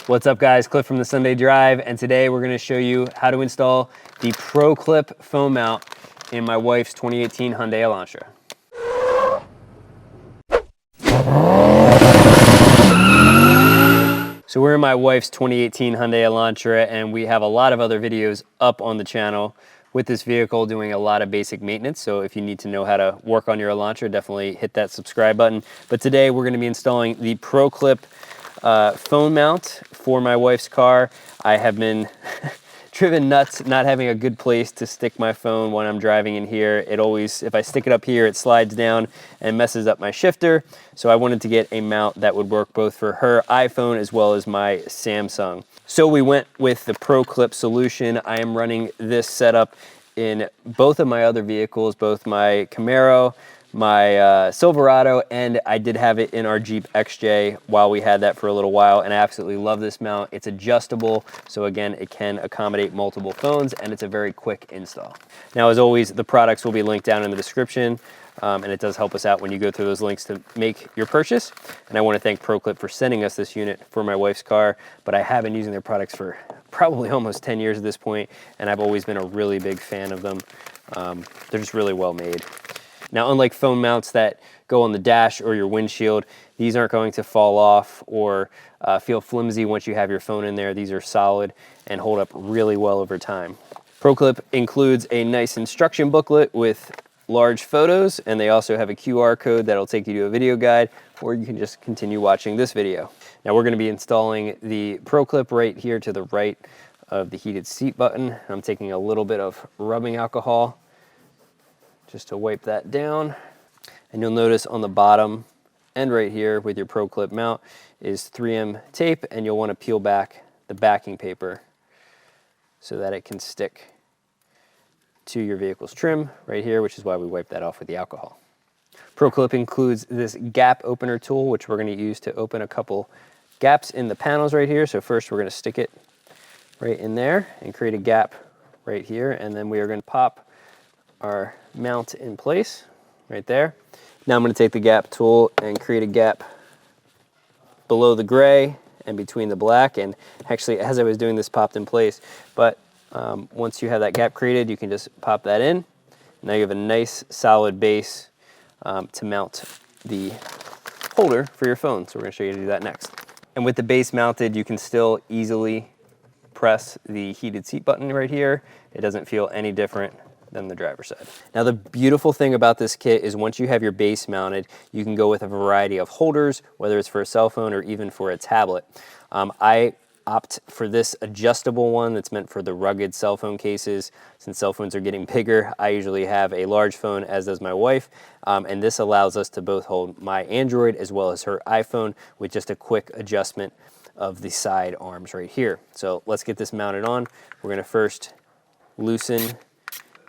What's up guys, Cliff from the Sunday Drive, and today we're going to show you how to install the ProClip phone mount in my wife's 2018 Hyundai Elantra. So we're in my wife's 2018 Hyundai Elantra, and we have a lot of other videos up on the channel with this vehicle doing a lot of basic maintenance. So if you need to know how to work on your Elantra, definitely hit that subscribe button. But today we're going to be installing the ProClip phone mount for my wife's car. I have been driven nuts not having a good place to stick my phone when I'm driving in here. It always, if I stick it up here, it slides down and messes up my shifter. So I wanted to get a mount that would work both for her iPhone as well as my Samsung. So we went with the ProClip solution. I am running this setup in both of my other vehicles, both my Camaro, my Silverado, and I did have it in our Jeep XJ while we had that for a little while, and I absolutely love this mount. It's adjustable, so again, it can accommodate multiple phones, and it's a very quick install. Now, as always, the products will be linked down in the description, and it does help us out when you go through those links to make your purchase. And I want to thank ProClip for sending us this unit for my wife's car, but I have been using their products for probably almost 10 years at this point, and I've always been a really big fan of them. They're just really well made. Now, unlike phone mounts that go on the dash or your windshield, these aren't going to fall off or feel flimsy once you have your phone in there. These are solid and hold up really well over time. ProClip includes a nice instruction booklet with large photos, and they also have a QR code that'll take you to a video guide, or you can just continue watching this video. Now, we're going to be installing the ProClip right here to the right of the heated seat button. I'm taking a little bit of rubbing alcohol just to wipe that down. And you'll notice on the bottom and right here with your ProClip mount is 3M tape, and you'll want to peel back the backing paper so that it can stick to your vehicle's trim right here, which is why we wipe that off with the alcohol. ProClip includes this gap opener tool, which we're going to use to open a couple gaps in the panels right here. So first we're going to stick it right in there and create a gap right here, and then we are going to pop our mount in place right there. Now I'm going to take the gap tool and create a gap below the gray and between the black, and actually as I was doing this popped in place, but once you have that gap created, you can just pop that in. Now you have a nice solid base to mount the holder for your phone. So we're going to show you how to do that next. And with the base mounted, you can still easily press the heated seat button right here. It doesn't feel any different than the driver's side. Now, the beautiful thing about this kit is once you have your base mounted, you can go with a variety of holders, whether it's for a cell phone or even for a tablet. I opt for this adjustable one that's meant for the rugged cell phone cases. Since cell phones are getting bigger, I usually have a large phone, as does my wife, and this allows us to both hold my Android as well as her iPhone with just a quick adjustment of the side arms right here. So let's get this mounted on. We're going to first loosen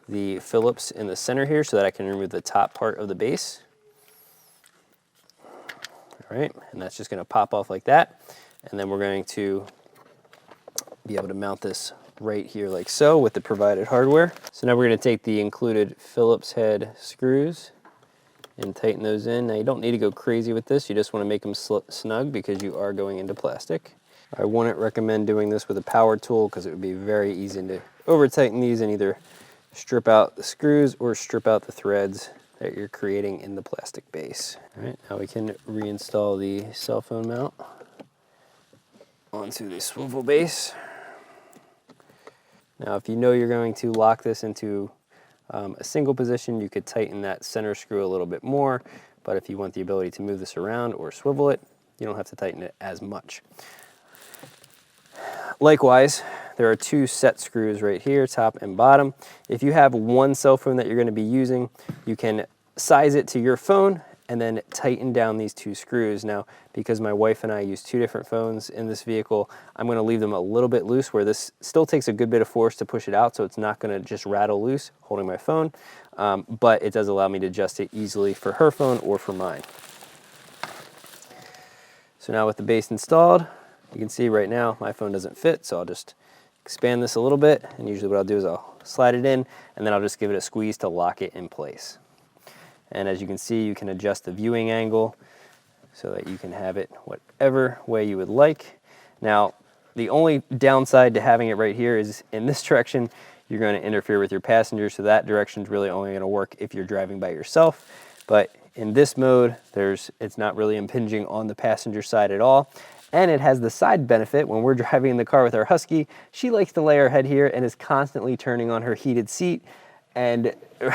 the Phillips in the center here so that I can remove the top part of the base. All right, and that's just going to pop off like that. And then we're going to be able to mount this right here like so with the provided hardware. So now we're going to take the included Phillips head screws and tighten those in. Now you don't need to go crazy with this, you just want to make them snug because you are going into plastic. I wouldn't recommend doing this with a power tool because it would be very easy to over tighten these and either strip out the screws or strip out the threads that you're creating in the plastic base. All right, now we can reinstall the cell phone mount onto the swivel base. Now, if you know you're going to lock this into a single position, you could tighten that center screw a little bit more, but if you want the ability to move this around or swivel it, you don't have to tighten it as much. Likewise, there are two set screws right here, top and bottom. If you have one cell phone that you're going to be using, you can size it to your phone and then tighten down these two screws. Now, because my wife and I use two different phones in this vehicle, I'm going to leave them a little bit loose where this still takes a good bit of force to push it out, so it's not going to just rattle loose holding my phone, but it does allow me to adjust it easily for her phone or for mine. So now with the base installed, you can see right now my phone doesn't fit, so I'll just expand this a little bit, and usually what I'll do is I'll slide it in, and then I'll just give it a squeeze to lock it in place. And as you can see, you can adjust the viewing angle so that you can have it whatever way you would like. Now, The only downside to having it right here is in this direction, you're going to interfere with your passenger, so that direction is really only going to work if you're driving by yourself. But in this mode, it's not really impinging on the passenger side at all. And it has the side benefit when we're driving in the car with our Husky. She likes to lay her head here and is constantly turning on her heated seat and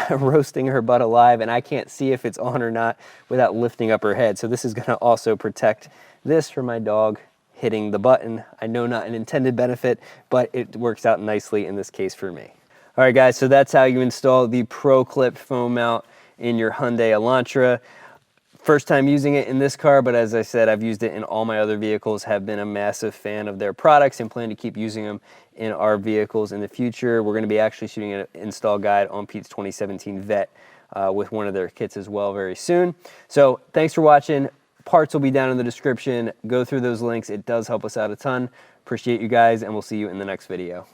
roasting her butt alive, and I can't see if it's on or not without lifting up her head. So this is going to also protect this from my dog hitting the button. I know not an intended benefit, but it works out nicely in this case for me. All right, guys, so that's how you install the ProClip foam mount in your Hyundai Elantra. First time using it in this car, but as I said, I've used it in all my other vehicles, have been a massive fan of their products and plan to keep using them in our vehicles in the future. We're going to be actually shooting an install guide on Pete's 2017 Vet with one of their kits as well very soon. So thanks for watching. Parts will be down in the description. Go through those links. It does help us out a ton. Appreciate you guys, and we'll see you in the next video.